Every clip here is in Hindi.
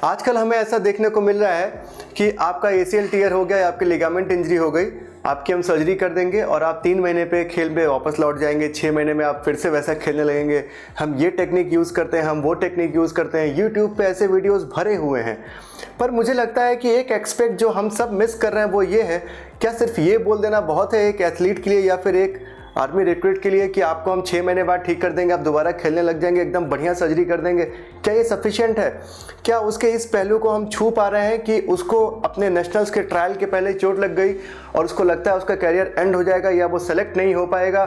आजकल हमें ऐसा देखने को मिल रहा है कि आपका ACL टीयर हो गया या आपकी लिगामेंट इंजरी हो गई, आपकी हम सर्जरी कर देंगे और आप 3 महीने पे खेल में वापस लौट जाएंगे, 6 महीने में आप फिर से वैसा खेलने लगेंगे। हम ये टेक्निक यूज़ करते हैं, हम वो टेक्निक यूज़ करते हैं। यूट्यूब पे ऐसे वीडियोस भरे हुए हैं। पर मुझे लगता है कि एक एक्सपेक्ट जो हम सब मिस कर रहे हैं वो ये है, क्या सिर्फ ये बोल देना बहुत है एक एथलीट के लिए या फिर एक आर्मी रिक्रूट के लिए कि आपको हम 6 महीने बाद ठीक कर देंगे, आप दोबारा खेलने लग जाएंगे, एकदम बढ़िया सर्जरी कर देंगे? क्या ये सफिशिएंट है? क्या उसके इस पहलू को हम छू पा रहे हैं कि उसको अपने नेशनल्स के ट्रायल के पहले चोट लग गई और उसको लगता है उसका कैरियर एंड हो जाएगा या वो सेलेक्ट नहीं हो पाएगा?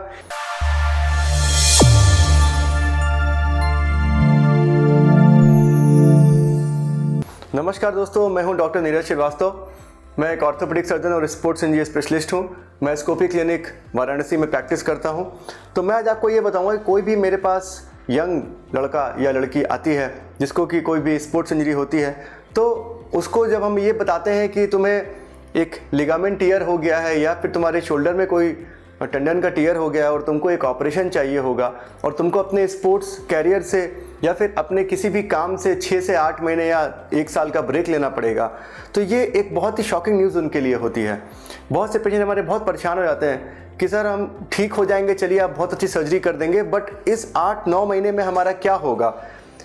नमस्कार दोस्तों, मैं हूं डॉक्टर नीरज श्रीवास्तव। मैं एक ऑर्थोपेडिक सर्जन और स्पोर्ट्स इंजरी स्पेशलिस्ट हूं। मैं स्कोपी क्लिनिक वाराणसी में प्रैक्टिस करता हूं। तो मैं आज आपको ये बताऊंगा कि कोई भी मेरे पास यंग लड़का या लड़की आती है जिसको कि कोई भी स्पोर्ट्स इंजरी होती है, तो उसको जब हम ये बताते हैं कि तुम्हें एक लिगामेंट टीयर हो गया है या फिर तुम्हारे शोल्डर में कोई टेंडन का टीयर हो गया है और तुमको एक ऑपरेशन चाहिए होगा और तुमको अपने स्पोर्ट्स कैरियर से या फिर अपने किसी भी काम से 6 से 8 महीने या 1 साल का ब्रेक लेना पड़ेगा, तो ये एक बहुत ही शॉकिंग न्यूज़ उनके लिए होती है। बहुत से पेशेंट हमारे बहुत परेशान हो जाते हैं कि सर हम ठीक हो जाएंगे, चलिए आप बहुत अच्छी सर्जरी कर देंगे, बट इस 8-9 महीने में हमारा क्या होगा?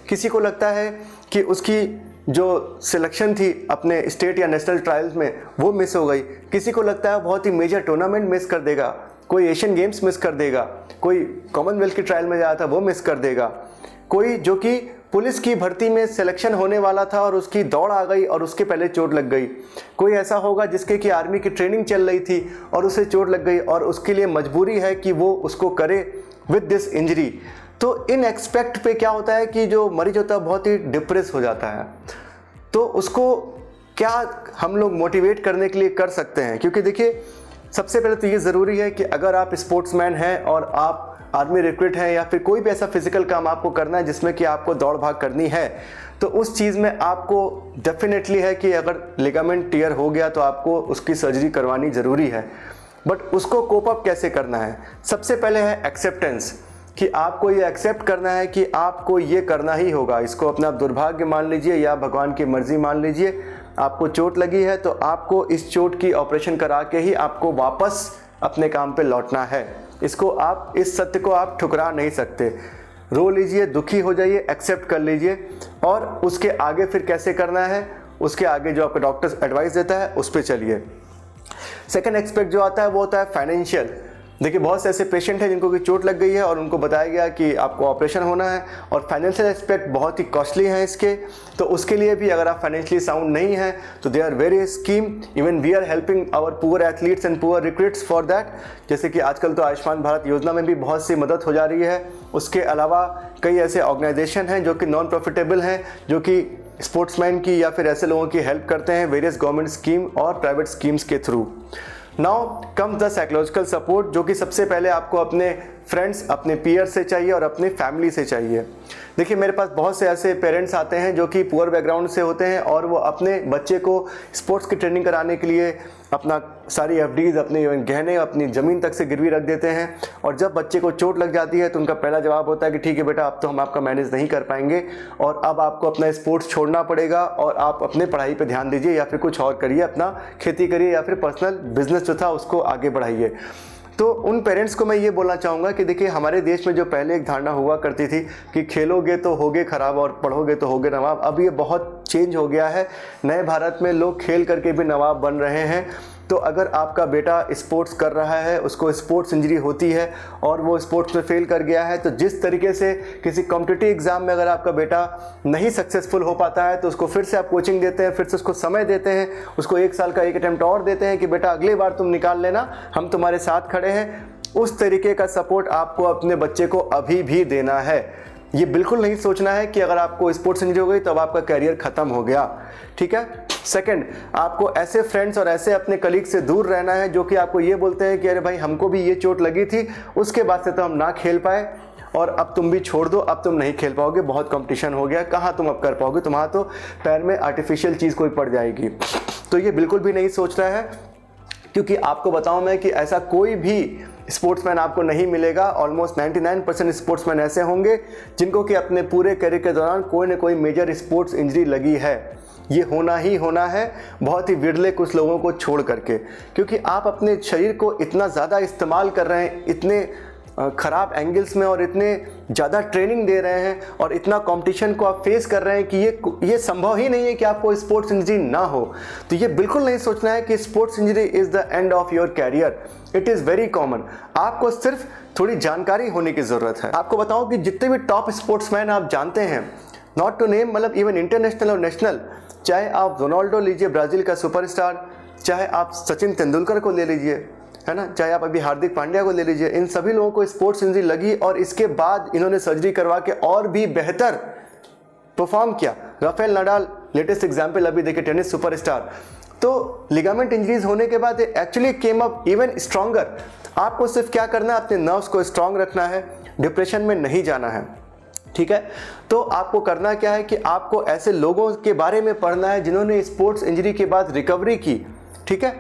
किसी को लगता है कि उसकी जो सिलेक्शन थी अपने स्टेट या नेशनल ट्रायल्स में वो मिस हो गई, किसी को लगता है बहुत ही मेजर टूर्नामेंट मिस कर देगा, कोई एशियन गेम्स मिस कर देगा, कोई कॉमनवेल्थ की ट्रायल में जाया था वो मिस कर देगा, कोई जो कि पुलिस की भर्ती में सिलेक्शन होने वाला था और उसकी दौड़ आ गई और उसके पहले चोट लग गई, कोई ऐसा होगा जिसके कि आर्मी की ट्रेनिंग चल रही थी और उसे चोट लग गई और उसके लिए मजबूरी है कि वो उसको करे विद दिस इंजरी। तो इन एक्सपेक्ट पे क्या होता है कि जो मरीज होता है बहुत ही डिप्रेस हो जाता है। तो उसको क्या हम लोग मोटिवेट करने के लिए कर सकते हैं? क्योंकि देखिए, सबसे पहले तो ये ज़रूरी है कि अगर आप स्पोर्ट्समैन हैं और आप आर्मी रिक्रूट हैं या फिर कोई भी ऐसा फिजिकल काम आपको करना है जिसमें कि आपको दौड़ भाग करनी है, तो उस चीज़ में आपको डेफिनेटली है कि अगर लिगामेंट टीयर हो गया तो आपको उसकी सर्जरी करवानी ज़रूरी है। बट उसको कोप अप कैसे करना है? सबसे पहले है एक्सेप्टेंस, कि आपको ये एक्सेप्ट करना है कि आपको ये करना ही होगा। इसको अपना दुर्भाग्य मान लीजिए या भगवान की मर्जी मान लीजिए। आपको चोट लगी है तो आपको इस चोट की ऑपरेशन करा के ही आपको वापस अपने काम पे लौटना है। इसको आप, इस सत्य को आप ठुकरा नहीं सकते। रो लीजिए, दुखी हो जाइए, एक्सेप्ट कर लीजिए और उसके आगे फिर कैसे करना है, उसके आगे जो आपका डॉक्टर एडवाइस देता है उस पर चलिए। सेकेंड एक्सपेक्ट जो आता है वो होता है फाइनेंशियल। देखिए, बहुत से ऐसे पेशेंट हैं जिनको कि चोट लग गई है और उनको बताया गया कि आपको ऑपरेशन होना है और फाइनेंशियल एस्पेक्ट बहुत ही कॉस्टली हैं इसके। तो उसके लिए भी अगर आप फाइनेंशियली साउंड नहीं हैं तो they are very scheme, even we are helping our poor athletes and poor recruits for that. जैसे कि आजकल तो आयुष्मान भारत योजना में भी बहुत सी मदद हो जा रही है। उसके अलावा कई ऐसे ऑर्गेनाइजेशन हैं जो कि नॉन प्रॉफिटेबल हैं, जो कि स्पोर्ट्समैन की या फिर ऐसे लोगों की हेल्प करते हैं वेरियस गवर्नमेंट स्कीम और प्राइवेट स्कीम्स के through. Now comes the psychological support, जो कि सबसे पहले आपको अपने फ्रेंड्स, अपने पीयर से चाहिए और अपनी फैमिली से चाहिए। देखिए, मेरे पास बहुत से ऐसे पेरेंट्स आते हैं जो कि पुअर बैकग्राउंड से होते हैं और वो अपने बच्चे को स्पोर्ट्स की ट्रेनिंग कराने के लिए अपना सारी एफडीज, अपने गहने, अपनी ज़मीन तक से गिरवी रख देते हैं और जब बच्चे को चोट लग जाती है तो उनका पहला जवाब होता है कि ठीक है बेटा, अब तो हम आपका मैनेज नहीं कर पाएंगे और अब आपको अपना स्पोर्ट्स छोड़ना पड़ेगा और आप अपने पढ़ाई पे ध्यान दीजिए या फिर कुछ और करिए, अपना खेती करिए या फिर पर्सनल बिजनेस जो था उसको आगे बढ़ाइए। तो उन पेरेंट्स को मैं ये बोलना चाहूँगा कि देखिए, हमारे देश में जो पहले एक धारणा हुआ करती थी कि खेलोगे तो होगे खराब और पढ़ोगे तो होगे नवाब, अब ये बहुत चेंज हो गया है। नए भारत में लोग खेल करके भी नवाब बन रहे हैं। तो अगर आपका बेटा स्पोर्ट्स कर रहा है, उसको स्पोर्ट्स इंजरी होती है और वो स्पोर्ट्स में फेल कर गया है, तो जिस तरीके से किसी कॉम्पिटिटिव एग्जाम में अगर आपका बेटा नहीं सक्सेसफुल हो पाता है तो उसको फिर से आप कोचिंग देते हैं, फिर से उसको समय देते हैं, उसको 1 साल का एक अटेम्प्ट और देते हैं कि बेटा अगली बार तुम निकाल लेना, हम तुम्हारे साथ खड़े हैं। उस तरीके का सपोर्ट आपको अपने बच्चे को अभी भी देना है। ये बिल्कुल नहीं सोचना है कि अगर आपको स्पोर्ट्स इंजरी हो गई तो अब आपका कैरियर खत्म हो गया। ठीक है। सेकंड, आपको ऐसे फ्रेंड्स और ऐसे अपने कलीग से दूर रहना है जो कि आपको ये बोलते हैं कि अरे भाई, हमको भी ये चोट लगी थी, उसके बाद से तो हम ना खेल पाए और अब तुम भी छोड़ दो, अब तुम नहीं खेल पाओगे, बहुत कंपटीशन हो गया, कहाँ तुम अब कर पाओगे, तुम्हारा तो पैर में आर्टिफिशियल चीज़ कोई पड़ जाएगी। तो ये बिल्कुल भी नहीं सोच रहा है, क्योंकि आपको बताऊं मैं कि ऐसा कोई भी स्पोर्ट्समैन आपको नहीं मिलेगा। ऑलमोस्ट 99% स्पोर्ट्समैन ऐसे होंगे जिनको कि अपने पूरे करियर के दौरान कोई ना कोई मेजर स्पोर्ट्स इंजरी लगी है। ये होना ही होना है, बहुत ही विरले कुछ लोगों को छोड़ करके, क्योंकि आप अपने शरीर को इतना ज़्यादा इस्तेमाल कर रहे हैं, इतने ख़राब एंगल्स में और इतने ज़्यादा ट्रेनिंग दे रहे हैं और इतना कंपटीशन को आप फेस कर रहे हैं कि ये संभव ही नहीं है कि आपको स्पोर्ट्स इंजरी ना हो। तो ये बिल्कुल नहीं सोचना है कि sports injury is the end of your career. It is very common. आपको सिर्फ थोड़ी जानकारी होने की ज़रूरत है। आपको बताऊँ कि जितने भी टॉप स्पोर्ट्समैन आप जानते हैं, नॉट टू नेम, मतलब इवन इंटरनेशनल और नेशनल, चाहे आप रोनाल्डो लीजिए ब्राज़ील का सुपरस्टार, चाहे आप सचिन तेंदुलकर को ले लीजिए, है ना, चाहे आप अभी हार्दिक पांड्या को ले लीजिए, इन सभी लोगों को स्पोर्ट्स इंजरी लगी और इसके बाद इन्होंने सर्जरी करवा के और भी बेहतर परफॉर्म किया। राफेल नडाल लेटेस्ट एग्जांपल अभी देखिए, टेनिस सुपरस्टार। तो लिगामेंट इंजरीज होने के बाद actually came up even stronger. आपको सिर्फ क्या करना है, अपने नर्व्स को स्ट्रांग रखना है, डिप्रेशन में नहीं जाना है, ठीक है। तो आपको करना क्या है कि आपको ऐसे लोगों के बारे में पढ़ना है जिन्होंने स्पोर्ट्स इंजरी के बाद रिकवरी की, ठीक है।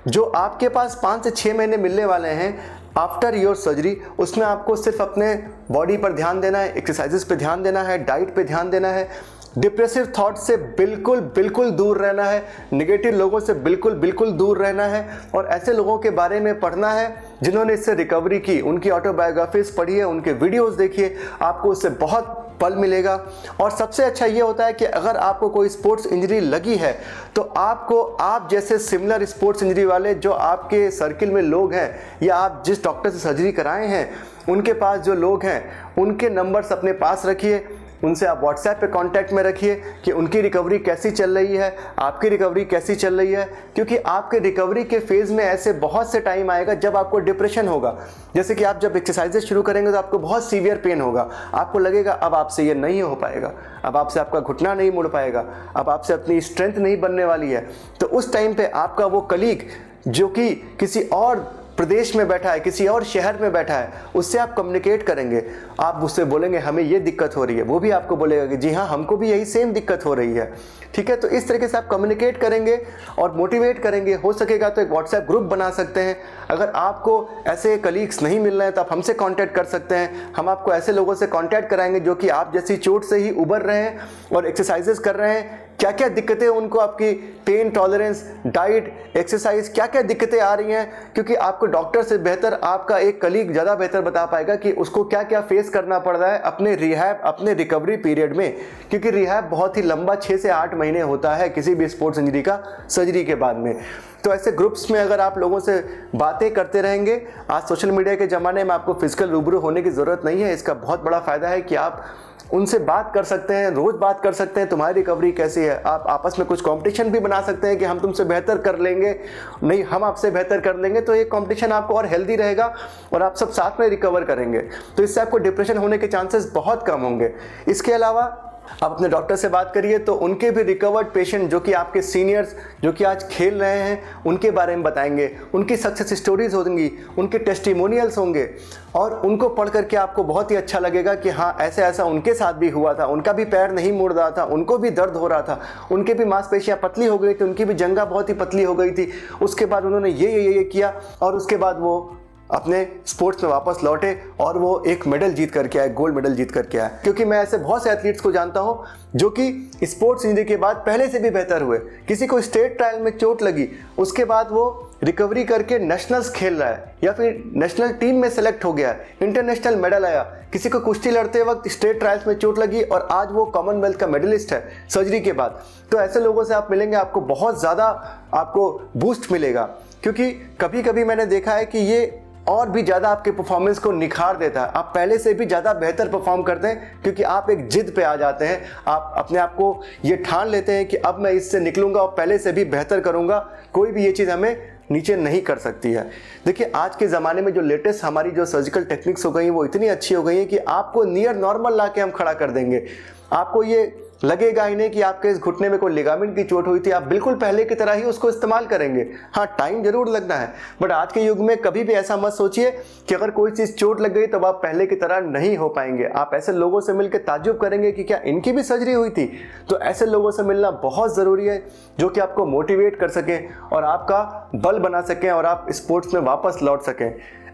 जो आपके पास 5 से 6 महीने मिलने वाले हैं आफ्टर योर सर्जरी, उसमें आपको सिर्फ अपने बॉडी पर ध्यान देना है, एक्सरसाइजेस पे ध्यान देना है, डाइट पे ध्यान देना है, डिप्रेसिव थॉट से बिल्कुल दूर रहना है, नेगेटिव लोगों से बिल्कुल दूर रहना है और ऐसे लोगों के बारे में पढ़ना है जिन्होंने इससे रिकवरी की। उनकी ऑटोबायोग्राफीज पढ़िए, उनके वीडियोस देखिए, आपको उससे बहुत पल मिलेगा। और सबसे अच्छा ये होता है कि अगर आपको कोई स्पोर्ट्स इंजरी लगी है तो आप जैसे सिमिलर स्पोर्ट्स इंजरी वाले जो आपके सर्किल में लोग हैं या आप जिस डॉक्टर से सर्जरी कराए हैं उनके पास जो लोग हैं उनके नंबर्स अपने पास रखिए, उनसे आप व्हाट्सएप पे कांटेक्ट में रखिए कि उनकी रिकवरी कैसी चल रही है, आपकी रिकवरी कैसी चल रही है। क्योंकि आपके रिकवरी के फेज़ में ऐसे बहुत से टाइम आएगा जब आपको डिप्रेशन होगा। जैसे कि आप जब एक्सरसाइजेस शुरू करेंगे तो आपको बहुत सीवियर पेन होगा, आपको लगेगा अब आपसे ये नहीं हो पाएगा, अब आपसे आपका घुटना नहीं मुड़ पाएगा, अब आपसे अपनी स्ट्रेंथ नहीं बनने वाली है। तो उस टाइम पर आपका वो कलीग जो कि किसी और प्रदेश में बैठा है, किसी और शहर में बैठा है, उससे आप कम्युनिकेट करेंगे, आप उससे बोलेंगे हमें ये दिक्कत हो रही है, वो भी आपको बोलेगा कि जी हाँ हमको भी यही सेम दिक्कत हो रही है, ठीक है। तो इस तरीके से आप कम्युनिकेट करेंगे और मोटिवेट करेंगे। हो सकेगा तो एक व्हाट्सएप ग्रुप बना सकते हैं। अगर आपको ऐसे कलीग्स नहीं मिल रहे हैं तो आप हमसे कांटेक्ट कर सकते हैं, हम आपको ऐसे लोगों से कांटेक्ट कराएंगे जो कि आप जैसी चोट से ही उबर रहे हैं और एक्सरसाइजेस कर रहे हैं। क्या क्या दिक्कतें उनको, आपकी पेन टॉलरेंस, डाइट, एक्सरसाइज, क्या क्या दिक्कतें आ रही हैं, क्योंकि आपको डॉक्टर से बेहतर आपका एक कलीग ज़्यादा बेहतर बता पाएगा कि उसको क्या क्या फेस करना पड़ रहा है अपने रिहैब, अपने रिकवरी पीरियड में। क्योंकि रिहैब बहुत ही लंबा 6 से 8 महीने होता है किसी भी स्पोर्ट्स इंजरी का सर्जरी के बाद में। तो ऐसे ग्रुप्स में अगर आप लोगों से बातें करते रहेंगे, आज सोशल मीडिया के ज़माने में आपको फिजिकल रूबरू होने की ज़रूरत नहीं है। इसका बहुत बड़ा फ़ायदा है कि आप उनसे बात कर सकते हैं, रोज़ बात कर सकते हैं तुम्हारी रिकवरी कैसी है। आप आपस में कुछ कंपटीशन भी बना सकते हैं कि हम तुमसे बेहतर कर लेंगे, नहीं हम आपसे बेहतर कर लेंगे। तो ये कंपटीशन आपको और हेल्दी रहेगा और आप सब साथ में रिकवर करेंगे। तो इससे आपको डिप्रेशन होने के चांसेस बहुत कम होंगे। इसके अलावा आप अपने डॉक्टर से बात करिए तो उनके भी रिकवर्ड पेशेंट जो कि आपके सीनियर्स जो कि आज खेल रहे हैं उनके बारे में बताएंगे, उनकी सक्सेस स्टोरीज होंगी, उनके टेस्टिमोनियल्स होंगे और उनको पढ़ करके आपको बहुत ही अच्छा लगेगा कि हाँ ऐसा उनके साथ भी हुआ था, उनका भी पैर नहीं मुड़ रहा था, उनको भी दर्द हो रहा था, उनके भी मांसपेशियाँ पतली हो गई थी, उनकी भी जंघा बहुत ही पतली हो गई थी, उसके बाद उन्होंने ये किया और उसके बाद वो अपने स्पोर्ट्स में वापस लौटे और वो एक मेडल जीत करके आए, गोल्ड मेडल जीत करके आए। क्योंकि मैं ऐसे बहुत से एथलीट्स को जानता हूँ जो कि स्पोर्ट्स इंजरी के बाद पहले से भी बेहतर हुए। किसी को स्टेट ट्रायल में चोट लगी, उसके बाद वो रिकवरी करके नेशनल्स खेल रहा है या फिर नेशनल टीम में सेलेक्ट हो गया, इंटरनेशनल मेडल आया। किसी को कुश्ती लड़ते वक्त स्टेट ट्रायल्स में चोट लगी और आज वो कॉमनवेल्थ का मेडलिस्ट है सर्जरी के बाद। तो ऐसे लोगों से आप मिलेंगे, आपको बहुत ज़्यादा आपको बूस्ट मिलेगा। क्योंकि कभी कभी मैंने देखा है कि ये और भी ज़्यादा आपके परफॉर्मेंस को निखार देता है। आप पहले से भी ज़्यादा बेहतर परफॉर्म करते हैं क्योंकि आप एक जिद पे आ जाते हैं। आप अपने आप को ये ठान लेते हैं कि अब मैं इससे निकलूंगा और पहले से भी बेहतर करूंगा, कोई भी ये चीज़ हमें नीचे नहीं कर सकती है। देखिए आज के ज़माने में जो लेटेस्ट हमारी जो सर्जिकल टेक्निक्स हो गई हैं वो इतनी अच्छी हो गई हैं कि आपको नियर नॉर्मल ला के हम खड़ा कर देंगे। आपको ये लगेगा ही नहीं कि आपके इस घुटने में कोई लिगामेंट की चोट हुई थी, आप बिल्कुल पहले की तरह ही उसको इस्तेमाल करेंगे। हाँ टाइम जरूर लगना है, बट आज के युग में कभी भी ऐसा मत सोचिए कि अगर कोई चीज़ चोट लग गई तब आप पहले की तरह नहीं हो पाएंगे। आप ऐसे लोगों से मिलकर ताज्जुब करेंगे कि क्या इनकी भी सर्जरी हुई थी। तो ऐसे लोगों से मिलना बहुत ज़रूरी है जो कि आपको मोटिवेट कर सकें और आपका बल बना सकें और आप स्पोर्ट्स में वापस लौट सकें।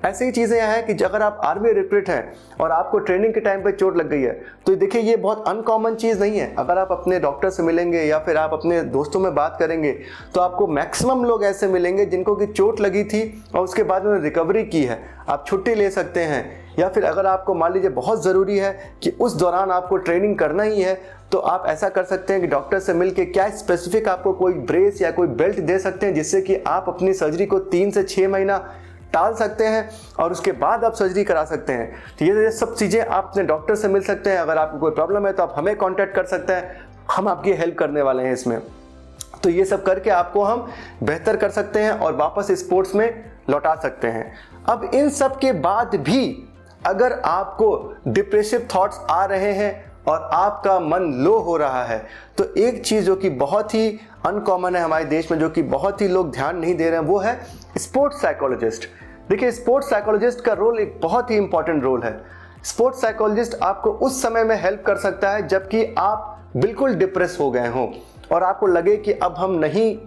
ऐसी ही चीज़ें हैं कि अगर आप आर्मी रिक्रूट हैं और आपको ट्रेनिंग के टाइम पे चोट लग गई है, तो देखिए ये बहुत अनकॉमन चीज़ नहीं है। अगर आप अपने डॉक्टर से मिलेंगे या फिर आप अपने दोस्तों में बात करेंगे तो आपको मैक्सिमम लोग ऐसे मिलेंगे जिनको कि चोट लगी थी और उसके बाद उन्होंने रिकवरी की है। आप छुट्टी ले सकते हैं, या फिर अगर आपको मान लीजिए बहुत ज़रूरी है कि उस दौरान आपको ट्रेनिंग करना ही है, तो आप ऐसा कर सकते हैं कि डॉक्टर से मिलके क्या स्पेसिफिक आपको कोई ब्रेस या कोई बेल्ट दे सकते हैं जिससे कि आप अपनी सर्जरी को 3 से 6 महीना टाल सकते हैं और उसके बाद आप सर्जरी करा सकते हैं। तो ये सब चीज़ें आप अपने डॉक्टर से मिल सकते हैं। अगर आपको कोई प्रॉब्लम है तो आप हमें कॉन्टैक्ट कर सकते हैं, हम आपकी हेल्प करने वाले हैं इसमें। तो ये सब करके आपको हम बेहतर कर सकते हैं और वापस स्पोर्ट्स में लौटा सकते हैं। अब इन सब के बाद भी अगर आपको डिप्रेसिव थॉट्स आ रहे हैं और आपका मन लो हो रहा है, तो एक चीज़ जो कि बहुत ही अनकॉमन है हमारे देश में, जो कि बहुत ही लोग ध्यान नहीं दे रहे हैं, वो है स्पोर्ट्स साइकोलॉजिस्ट। देखिए, स्पोर्ट्स साइकोलॉजिस्ट का रोल एक बहुत ही इंपॉर्टेंट रोल है। स्पोर्ट्स साइकोलॉजिस्ट आपको उस समय में हेल्प कर सकता है जबकि आप बिल्कुल डिप्रेस हो गए हों और आपको लगे कि अब हम नहीं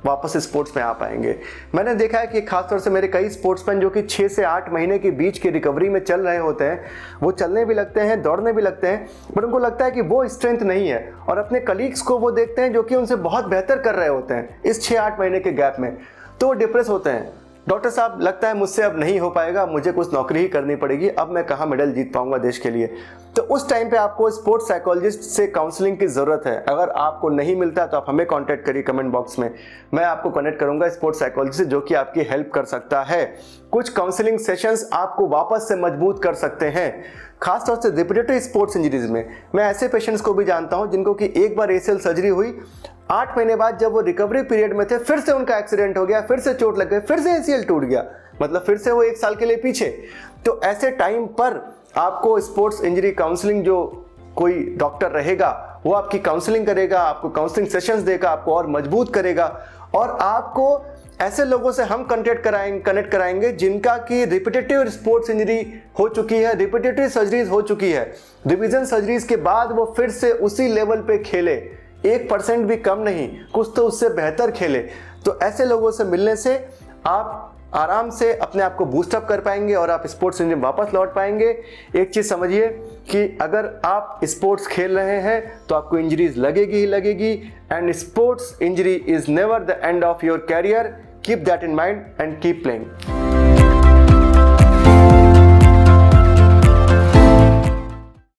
वापस स्पोर्ट्स में आ पाएंगे। मैंने देखा है कि खासतौर से मेरे कई स्पोर्ट्समैन जो कि 6 से 8 महीने के बीच की रिकवरी में चल रहे होते हैं, वो चलने भी लगते हैं, दौड़ने भी लगते हैं, बट उनको लगता है कि वो स्ट्रेंथ नहीं है और अपने कलीग्स को वो देखते हैं जो कि उनसे बहुत बेहतर कर रहे होते हैं इस 6-8 महीने के गैप में, तो वो डिप्रेस होते हैं। डॉक्टर साहब, लगता है मुझसे अब नहीं हो पाएगा, मुझे कुछ नौकरी ही करनी पड़ेगी, अब मैं कहाँ मेडल जीत पाऊंगा देश के लिए। तो उस टाइम पे आपको स्पोर्ट्स साइकोलॉजिस्ट से काउंसलिंग की ज़रूरत है। अगर आपको नहीं मिलता तो आप हमें कांटेक्ट करिए कमेंट बॉक्स में, मैं आपको कनेक्ट करूंगा स्पोर्ट्स साइकोलॉजिस्ट से जो कि आपकी हेल्प कर सकता है। कुछ काउंसलिंग सेशंस आपको वापस से मजबूत कर सकते हैं, खासतौर से रिपीटेटिव स्पोर्ट्स इंजरीज में। मैं ऐसे पेशेंट्स को भी जानता हूं जिनको कि एक बार ACL सर्जरी हुई, 8 महीने बाद जब वो रिकवरी पीरियड में थे फिर से उनका एक्सीडेंट हो गया, फिर से चोट लग गई, फिर से ACL टूट गया, मतलब फिर से वो 1 साल के लिए पीछे। तो ऐसे टाइम पर आपको स्पोर्ट्स इंजरी काउंसलिंग जो कोई डॉक्टर रहेगा वो आपकी काउंसलिंग करेगा, आपको काउंसलिंग सेशंस देगा, आपको और मजबूत करेगा और आपको ऐसे लोगों से हम कनेक्ट कराएंगे जिनका कि रिपीटेटिव स्पोर्ट्स इंजरी हो चुकी है, रिपीटेटिव सर्जरीज हो चुकी है, रिवीजन सर्जरीज के बाद वो फिर से उसी लेवल पे खेले, 1% भी कम नहीं, कुछ तो उससे बेहतर खेले। तो ऐसे लोगों से मिलने से आप आराम से अपने आप को बूस्टअप कर पाएंगे और आप स्पोर्ट्स इंजरी वापस लौट पाएंगे। एक चीज़ समझिए कि अगर आप स्पोर्ट्स खेल रहे हैं तो आपको इंजरीज लगेगी ही लगेगी, and sports injury is never the end of your career. Keep that in mind and keep playing.